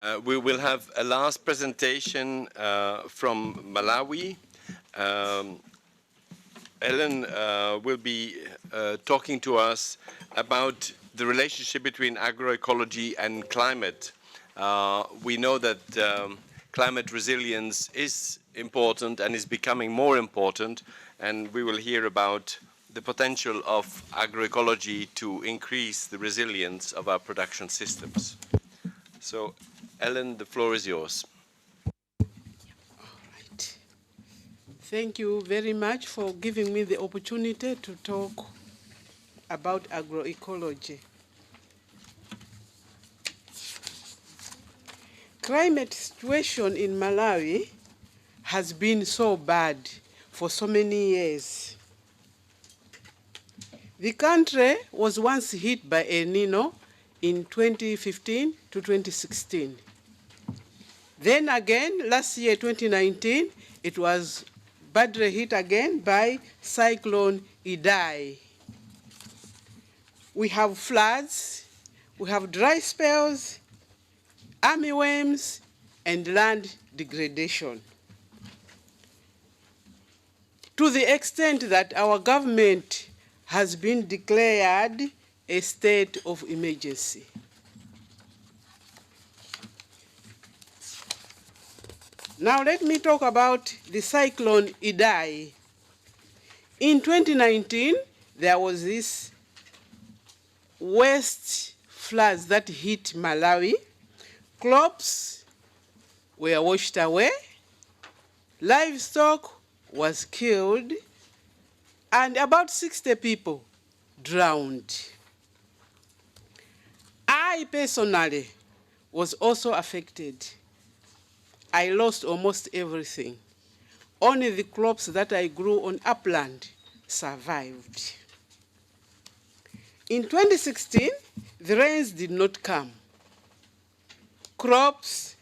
We will have a last presentation from Malawi. Ellen will be talking to us about the relationship between agroecology and climate. We know that climate resilience is important and is becoming more important, and we will hear about the potential of agroecology to increase the resilience of our production systems. So, Ellen, the floor is yours. Thank you very much for giving me the opportunity to talk about agroecology. Climate situation in Malawi has been so bad for so many years. The country was once hit by a Nino in 2015 to 2016. Then again, last year, 2019, it was badly hit again by Cyclone Idai. We have floods, we have dry spells, armyworms, and land degradation. To the extent that our government has been declared a state of emergency. Now let me talk about the Cyclone Idai. In 2019, there was this worst floods that hit Malawi. Crops were washed away, livestock was killed, and about 60 people drowned. I personally was also affected. I lost almost everything. Only the crops that I grew on upland survived. In 2016, the rains did not come. Crops,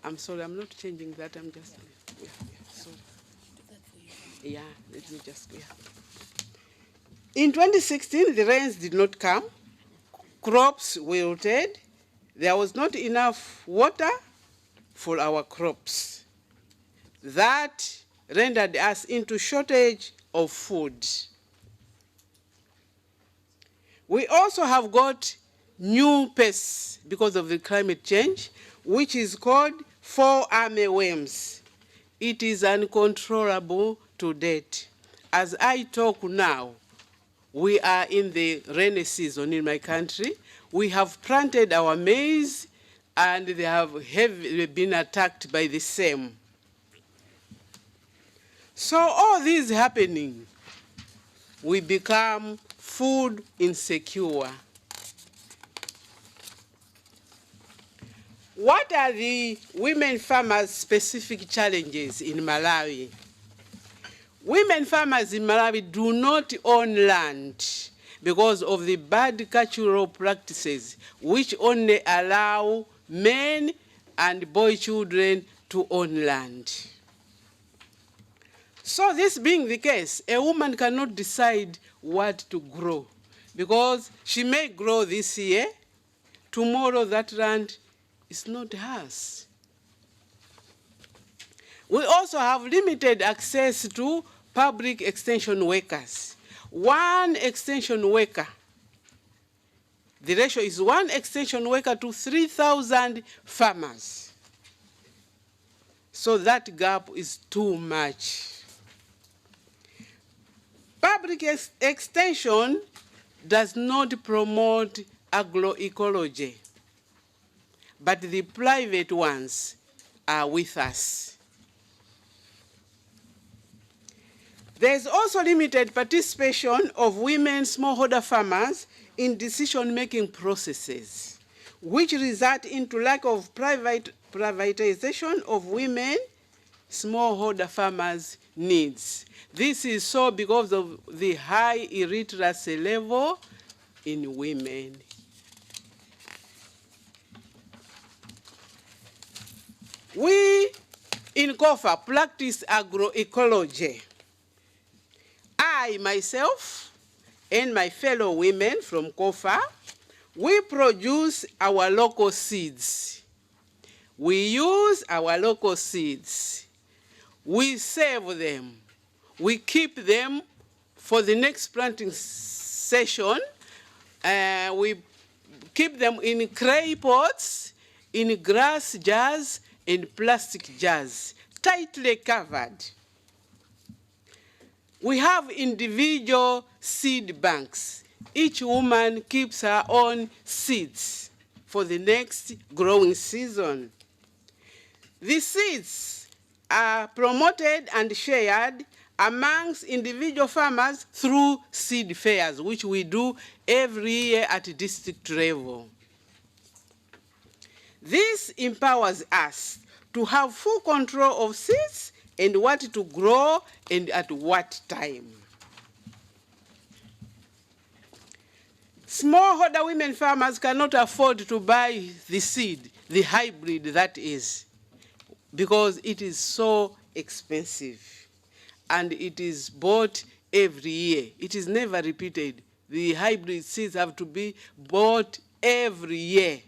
I'm sorry, I'm not changing that, I'm just, sorry. Yeah, let me just, In 2016, the rains did not come. Crops wilted. There was not enough water for our crops. That rendered us into shortage of food. We also have got new pests because of the climate change, which is called fall armyworms. It is uncontrollable to date. As I talk now, we are in the rainy season in my country. We have planted our maize and they have been attacked by the same. So all this happening, we become food insecure. What are the women farmers' specific challenges in Malawi? Women farmers in Malawi do not own land because of the bad cultural practices which only allow men and boy children to own land. So this being the case, a woman cannot decide what to grow because she may grow this year, tomorrow that land is not hers. We also have limited access to public extension workers. One extension worker, the ratio is 1 extension worker to 3,000 farmers. So that gap is too much. Public extension does not promote agroecology, but the private ones are with us. There is also limited participation of women smallholder farmers in decision-making processes, which result into lack of privatization of women smallholder farmers' needs. This is so because of the high illiteracy level in women. We in COWFA practice agroecology. I myself and my fellow women from COWFA, We produce our local seeds. We use our local seeds. We save them. We keep them for the next planting session. We keep them in clay pots, in glass jars, in plastic jars, tightly covered. We have individual seed banks. Each woman keeps her own seeds for the next growing season. The seeds are promoted and shared amongst individual farmers through seed fairs, which we do every year at district level. This empowers us to have full control of seeds and what to grow and at what time. Smallholder women farmers cannot afford to buy the seed, the hybrid that is, because it is so expensive and it is bought every year. It is never repeated. The hybrid seeds have to be bought every year.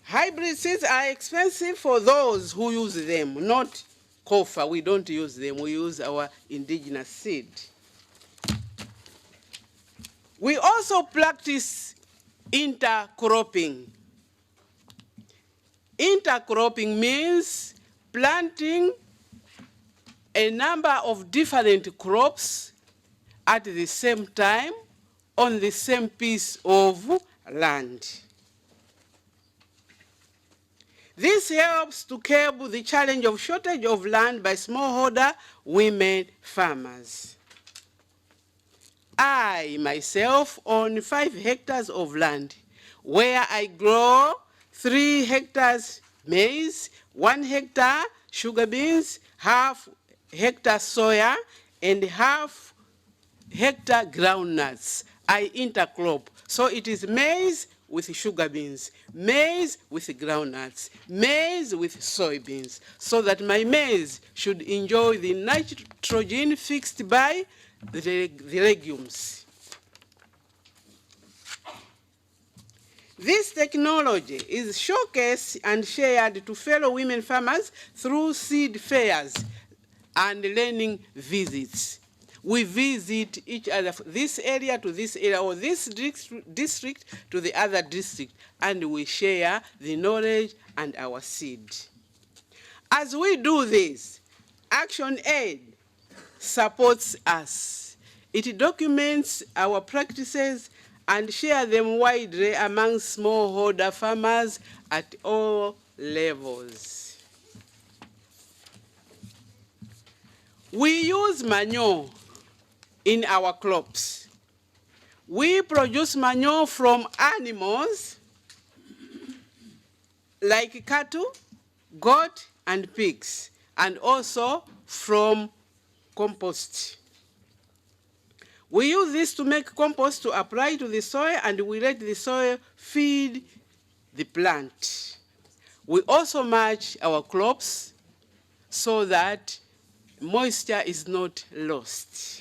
Hybrid seeds are expensive for those who use them, not COWFA. We don't use them. We use our indigenous seed. We also practice intercropping. Intercropping means planting a number of different crops at the same time on the same piece of land. This helps to curb the challenge of shortage of land by smallholder women farmers. I, myself, own 5 hectares of land where I grow 3 hectares maize, 1 hectare sugar beans, half hectare soya, and half hectare groundnuts. I intercrop. So it is maize with sugar beans, maize with groundnuts, maize with soybeans, so that my maize should enjoy the nitrogen fixed by the legumes. This technology is showcased and shared to fellow women farmers through seed fairs and learning visits. We visit each other, this area to this area, or this district to the other district, and we share the knowledge and our seed. As we do this, ActionAid supports us. It documents our practices and share them widely among smallholder farmers at all levels. We use manure in our crops. We produce manure from animals like cattle, goat, and pigs, and also from compost. We use this to make compost to apply to the soil, and we let the soil feed the plant. We also mulch our crops so that moisture is not lost.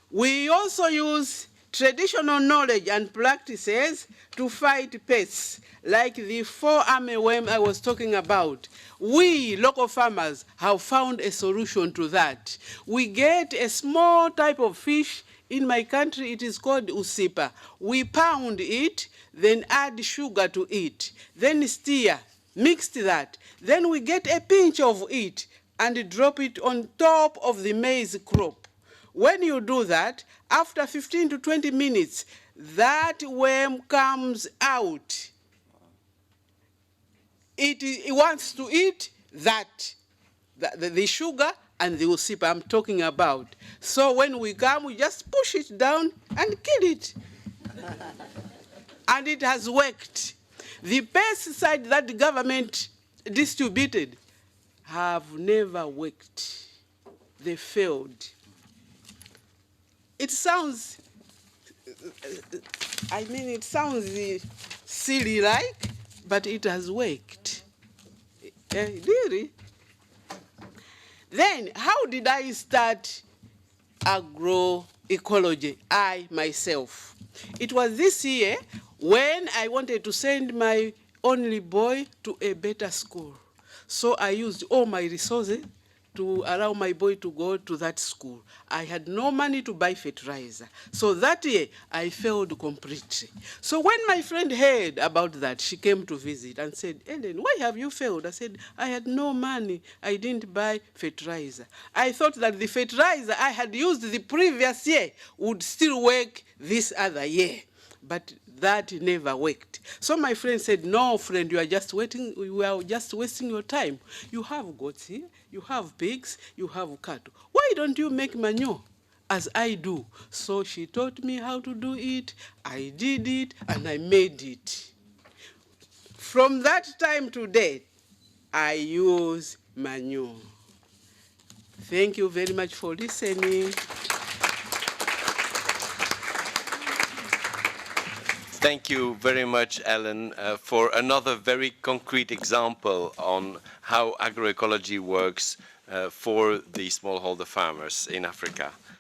We also use traditional knowledge and practices to fight pests, like the 4-army worm I was talking about. We, local farmers, have found a solution to that. We get a small type of fish. In my country, it is called usipa. We pound it, then add sugar to it, then stir, mix that. Then we get a pinch of it and drop it on top of the maize crop. When you do that, after 15 to 20 minutes, that worm comes out. It wants to eat the sugar and the usipa I'm talking about. So when we come, we just push it down and kill it. And it has worked. The pesticides that the government distributed have never worked. They failed. It sounds, it sounds silly like, but it has worked. Really? Then, how did I start agroecology, I myself. It was this year when I wanted to send my only boy to a better school. So I used all my resources to allow my boy to go to that school. I had no money to buy fertilizer. So that year, I failed completely. So when my friend heard about that, she came to visit and said, Ellen, why have you failed? I said, I had no money. I didn't buy fertilizer. I thought that the fertilizer I had used the previous year would still work this other year. But that never worked. So my friend said, no, friend, you are just wasting your time. You have goats here, you have pigs, you have cattle. Why don't you make manure as I do? So she taught me how to do it, I did it, and I made it. From that time to date, I use manure. Thank you very much for listening. Thank you very much, Ellen, for another very concrete example on how agroecology works for the smallholder farmers in Africa.